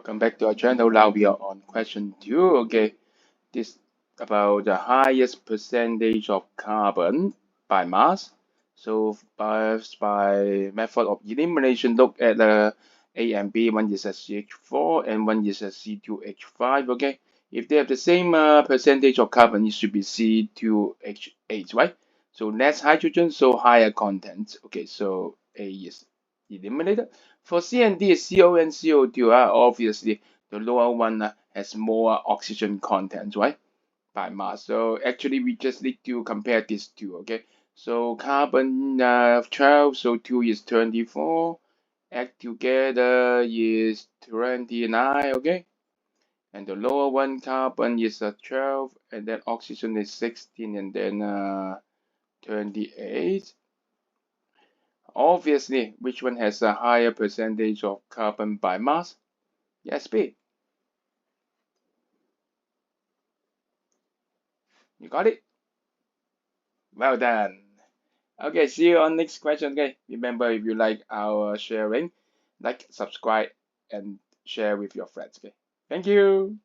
Welcome back to our channel. Now we are on question 2. Okay, this about the highest percentage of carbon by mass. So by method of elimination, look at the A and B. One is a CH4 and one is a C2H5. Okay, if they have the same percentage of carbon, it should be C2H8, right? So less hydrogen, so higher content. Okay, so A is eliminated. For C and D, CO and CO2 are obviously the lower one has more oxygen content, right? By mass. So actually, we just need to compare these two, okay? So carbon 12, so 2 is 24. Add together is 29, okay? And the lower one, carbon is 12, and then oxygen is 16, and then 28. Obviously, which one has a higher percentage of carbon by mass? Yes, B. You got it? Well done. Okay, see you on next question. Okay, remember if you like our sharing, like, subscribe, and share with your friends. Okay, thank you.